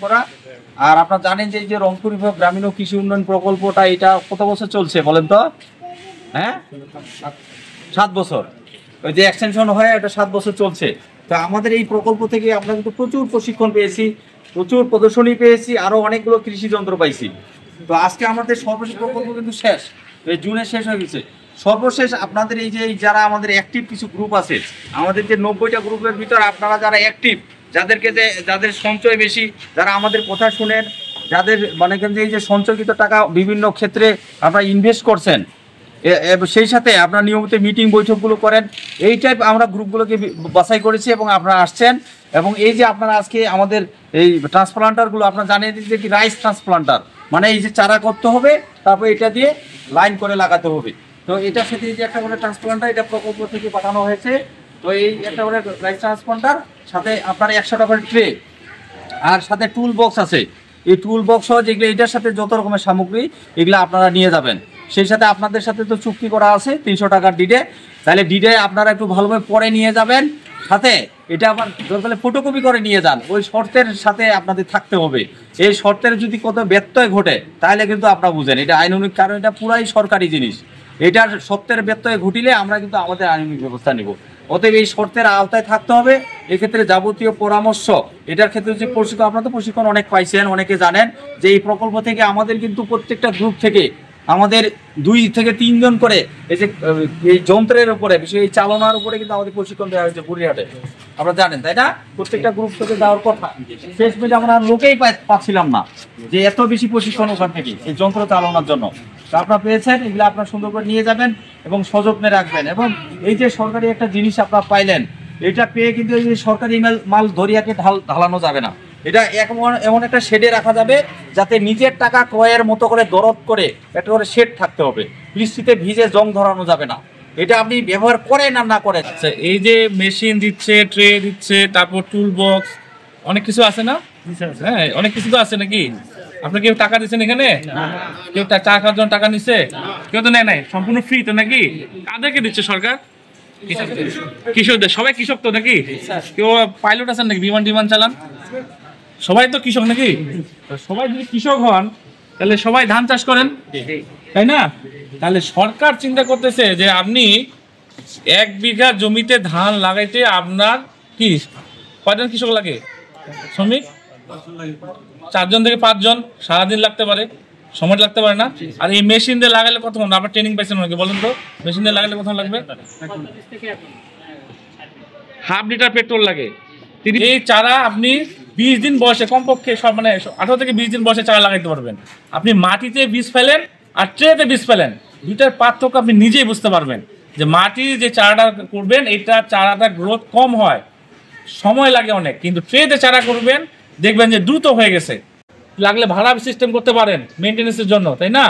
করা। আর আপনারা জানেন যে এই যে রংপুর বিভাগ গ্রামীণ কৃষি উন্নয়ন প্রকল্পটা এটা কত বছর চলছে বলেন তো? হ্যাঁ, 7 বছর। ওই যে এক্সটেনশন হয় এটা 7 বছর চলছে। তো আমাদের এই প্রকল্প থেকে আমরা কিন্তু প্রচুর প্রশিক্ষণ পেয়েছি, প্রচুর প্রদর্শনী পেয়েছি, আরো অনেকগুলো কৃষি যন্ত্র পাইছি। তো আজকে আমাদের সর্বশেষ প্রকল্প কিন্তু শেষ, এই জুনে শেষ হয়ে গেছে। সর্বশেষ আপনাদের এই যে যারা আমাদের অ্যাক্টিভ কিছু গ্রুপ আছে, আমাদের যে 90টা গ্রুপের ভিতর আপনারা যারা অ্যাক্টিভ, যাদেরকে যে যাদের সঞ্চয় বেশি, যারা আমাদের কথা শুনেন, যাদের মানে এই যে সঞ্চয়কৃত টাকা বিভিন্ন ক্ষেত্রে আপনারা ইনভেস্ট করছেন, সেই সাথে আপনারা নিয়মিত মিটিং বৈঠকগুলো করেন, এই টাইপ আমরা গ্রুপগুলোকে বাছাই করেছি এবং আপনারা আসছেন। এবং এই যে আপনারা আজকে আমাদের এই ট্রান্সপ্লান্টারগুলো আপনারা জানিয়ে দিচ্ছেন কি রাইস ট্রান্সপ্লান্টার, মানে এই যে চারা করতে হবে তারপর এটা দিয়ে লাইন করে লাগাতে হবে। তো এটার সাথে এই যে একটা করে ট্রান্সপ্লান্টার এটা প্রকল্প থেকে পাঠানো হয়েছে। তো এই একটা করে রাইস ট্রান্সপ্লান্টার, সাথে আপনার 100 টাকার ট্রে, আর সাথে টুল বক্স আছে। এই টুল বক্স যেগুলো এটার সাথে যত রকমের সামগ্রী এগুলো আপনারা নিয়ে যাবেন। সেই সাথে আপনাদের সাথে তো চুক্তি করা আছে 300 টাকার ডিডে, তাহলে ডিডে আপনারা একটু ভালোভাবে পরে নিয়ে যাবেন। সাথে এটা আবার দরকার ফটোকপি করে নিয়ে যান, ওই শর্তের সাথে আপনাদের থাকতে হবে। এই শর্তের যদি কত ব্যত্যয় ঘটে তাহলে কিন্তু আপনারা বুঝেন এটা আইনানুগ, কারণ এটা পুরাই সরকারি জিনিস। এটার সত্যের ব্যত্যয় ঘটিলে আমরা কিন্তু আমাদের আইনানুগ ব্যবস্থা নিব। অতএব এই শর্তের আওতায় থাকতে হবে। এক্ষেত্রে যাবতীয় পরামর্শ, এটার ক্ষেত্রে যে প্রশিক্ষণ, আপনারা তো প্রশিক্ষণ অনেক পাইছেন, অনেকে জানেন যে এই প্রকল্প থেকে আমাদের কিন্তু প্রত্যেকটা গ্রুপ থেকে আমাদের 2 থেকে 3 জন করে এই যে এই যন্ত্রের উপরে, বিশেষ এই চালনার উপরে কিন্তু আমাদের প্রশিক্ষণ দেওয়া হয়েছে বুড়িহাটে, আপনারা জানেন তাই না? প্রত্যেকটা গ্রুপ থেকে দেওয়ার কথা। শেষ মিলে আমরা লোকেই পাচ্ছিলাম না যে এত বেশি প্রশিক্ষণ ওখান থেকে এই যন্ত্র চালানোর জন্য। তো আপনারা পেয়েছেন, এগুলো আপনারা সুন্দর করে নিয়ে যাবেন এবং সযত্নে রাখবেন। এবং এই যে সরকারি একটা জিনিস আপনারা পাইলেন, এটা পেয়ে কিন্তু এই যে সরকারি মাল ধরিয়াকে ঢালানো যাবে না। এটা এমন একটা শেডে রাখা যাবে যাতে নিজের টাকা ক্রয়ের মতো করে দরদ করে একটা করে শেড থাকতে হবে, বৃষ্টিতে ভিজে জং ধরানো যাবে না। এটা আপনি ব্যবহার করেন আর না করেন। এই যে মেশিন দিচ্ছে, ট্রে দিচ্ছে, তারপর টুল বক্স, অনেক কিছু আছে না? হ্যাঁ, অনেক কিছু তো আছে নাকি? আপনি কেউ টাকা দিচ্ছেন এখানে? কেউ চা খাওয়ার জন্য টাকা নিচ্ছে? কেউ তো নেয় নাই, সম্পূর্ণ ফ্রি তো নাকি? কাদেরকে দিচ্ছে সরকার? কৃষকদের। সবাই কৃষক তো নাকি? কেউ পাইলট আছেন নাকি বিমান চালান? সবাই তো কৃষক নাকি? সবাই যদি কৃষক হন তাহলে সবাই ধান চাষ করেন, তাই না? তাহলে সরকার চিন্তা করতেছে যে আপনি 1 বিঘা জমিতে ধান লাগাইতে আপনার কি কয়জন কৃষক লাগে? শ্রমিক 4 জন থেকে 5 জন, সারাদিন লাগতে পারে, সময় লাগতে পারে না? আর এই মেশিন দিয়ে লাগালে কতক্ষণ? আপনার ট্রেনিং পাইছেন নাকি বলেন তো? মেশিন দিয়ে লাগালে কতক্ষণ লাগবে? ½ লিটার পেট্রোল লাগে। এই চারা আপনি 20 দিন বয়সে, কমপক্ষে সব মানে 18 থেকে 20 দিন বয়সে চারা লাগাইতে পারবেন। আপনি মাটিতে বীজ ফেলেন আর ট্রেতে বীজ ফেলেন, দুইটার পার্থক্য আপনি নিজেই বুঝতে পারবেন যে মাটির যে চারাটা করবেন এটা চারাটা গ্রোথ কম হয়, সময় লাগে অনেক, কিন্তু ট্রেতে চারা করবেন দেখবেন যে দ্রুত হয়ে গেছে। লাগলে ভাড়া সিস্টেম করতে পারেন মেনটেন্যান্সের জন্য, তাই না?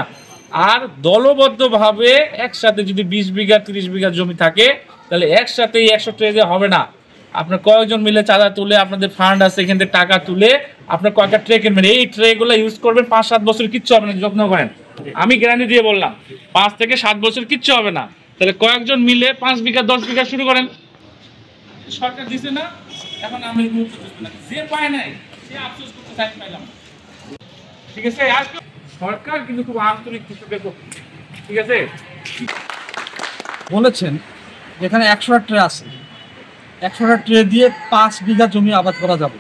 আর দলবদ্ধভাবে একসাথে যদি 20 বিঘা 30 বিঘা জমি থাকে তাহলে একসাথেই 100 ট্রে দিয়ে হবে না। আপনার কয়েকজন মিলে চাঁদা তুলে, আপনাদের ফান্ড আছে এখান থেকে টাকা তুলে আপনার কয়েকটা ট্রে কিনবেন। এই ট্রেগুলো ইউজ করবেন 5-7 বছর, কিচ্ছু হবে না, যত্ন করেন। আমি গ্যারান্টি দিয়ে বললাম 5 থেকে 7 বছর কিচ্ছু হবে না। তাহলে কয়েকজন মিলে 5 বিঘা 10 বিঘা শুরু করেন। সরকার দিছে না, এখন আমি যে পায় নাই সে আফসোস করতে টাইম পাইলাম, ঠিক আছে? আর সরকার কিন্তু খুব আন্তরিক কৃষকের পক্ষে, ঠিক আছে? বলেছেন যেখানে 100টা ট্রে আছে, 100টা ট্রে দিয়ে 5 বিঘা জমি আবাদ করা যাবে।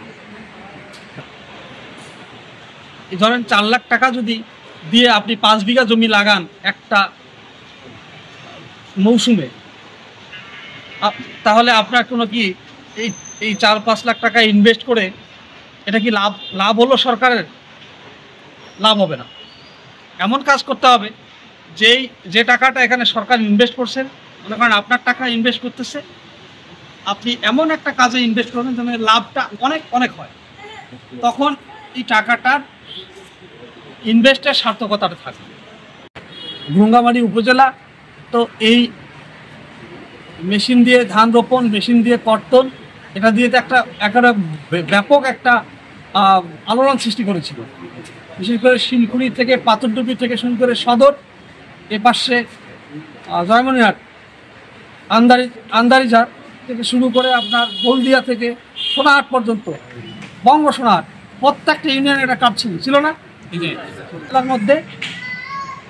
এই ধরেন 4 লাখ টাকা যদি দিয়ে আপনি 5 বিঘা জমি লাগান একটা মৌসুমে, তাহলে আপনার কোনো কি এই 4-5 লাখ টাকা ইনভেস্ট করে এটা কি লাভ হলো? সরকারের লাভ হবে না। এমন কাজ করতে হবে যে টাকাটা এখানে সরকার ইনভেস্ট করছেন, মনে করেন আপনার টাকা ইনভেস্ট করতেছে, আপনি এমন একটা কাজে ইনভেস্ট করবেন যেন লাভটা অনেক অনেক হয়, তখন এই টাকাটার ইনভেস্টের সার্থকতাটা থাকবে। ভুঙ্গামারি উপজেলা তো এই মেশিন দিয়ে ধান রোপণ, মেশিন দিয়ে কর্তন, এটা দিয়ে তো একটা ব্যাপক একটা আলোড়ন সৃষ্টি করেছিল। বিশেষ করে শিলকুড়ি থেকে, পাথরডুবি থেকে শুরু করে সদর, এ পাশে জয়মনিরহাট, আন্দারিঝাড় থেকে শুরু করে আপনার হলদিয়া থেকে সোনাহাট পর্যন্ত, বঙ্গ সোনাহাট, প্রত্যেকটা ইউনিয়নের একটা কাপ ছিল না? তার মধ্যে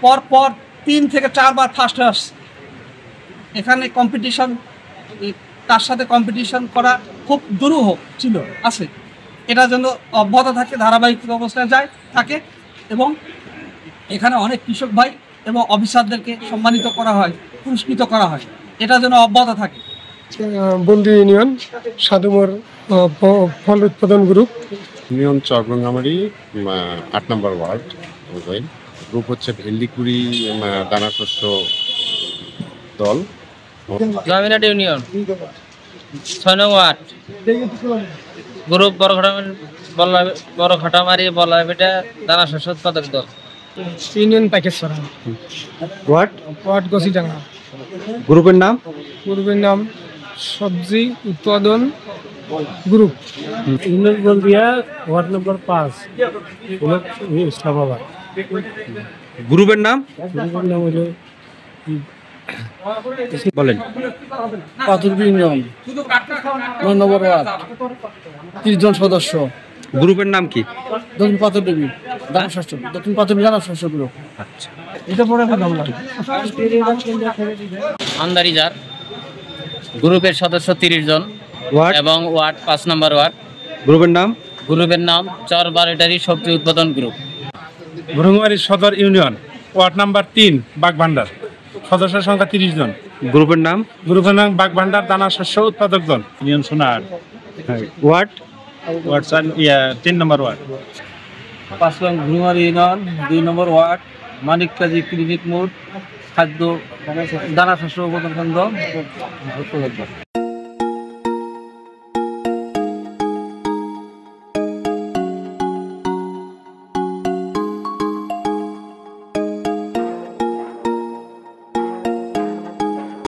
পর 3 থেকে 4 বার ফার্স্ট হয়ে আসছে। এখানে কম্পিটিশন, তার সাথে কম্পিটিশন করা খুব দুরূহ ছিল, আছে। এটা যেন অব্যাহত থাকে, ধারাবাহিক অবস্থায় থাকে, এবং এখানে অনেক কৃষক ভাই এবং অফিসারদেরকে সম্মানিত করা হয়, পুরস্কৃত করা হয়, এটা যেন অব্যাহত থাকে। বন্দি ইউনিয়ন, সাধুমোর ফল উৎপাদন গ্রুপ, ইউনিয়ন চরগঙ্গামারি 8 নম্বর ওয়ার্ড। গ্রুপ হচ্ছে ভেল্লিকুড়ি দানা শস্য দল। জয়মিনাট ইউনিয়ন 6 নং ওয়ার্ড, গ্রুপ বড়ঘটামারি বলাবেটা দানা শস্য উৎপাদক দল। ইউনিয়ন প্যাকেজপাড়া, ওয়ার্ড গছিডাঙ্গা। গ্রুপের নাম? গ্রুপের নাম সবজি উৎপাদন group. Union Baldia, ward number 5, Islamabad. গ্রুপের নাম? গ্রুপের নাম হলো বলেন। পাতুরবি ইউনিয়ন 9 নম্বর ওয়ার্ড, 30 জন সদস্য। গ্রুপের নাম কি? দক্ষিণ পাতুরবি দানা শস্য, দক্ষিণ পাতুরবি দানা শস্য গ্রুপ। আচ্ছা, এটা পরে কথা বললাম। আন্দারিজার গ্রুপের সদস্য 30 জন ওয়ার্ড এবং ওয়ার্ড 5 নম্বর ওয়ার্ড। গ্রুপের নাম? গ্রুপের নাম চর বারেটারি সবজি উৎপাদন গ্রুপ। ভ্রমণবাড়ি সদর ইউনিয়ন, ওয়ার্ড নাম্বার 3, বাগভান্ডার। সদস্য সংখ্যা 30 জন। গ্রুপের নাম? গ্রুপের নাম বাগভান্ডার দানা শস্য উৎপাদক দল, ইউনিয়ন সোনাহাট। ওয়ার্ড? ওয়ার্ড 3 নম্বর ওয়ার্ড। 5 নং ভ্রুমারি ইউনিয়ন 2 নম্বর ওয়ার্ড, মানিক কাজী ক্লিনিক মোড়, খাদ্য দানা শস্য উৎপাদন কেন্দ্র।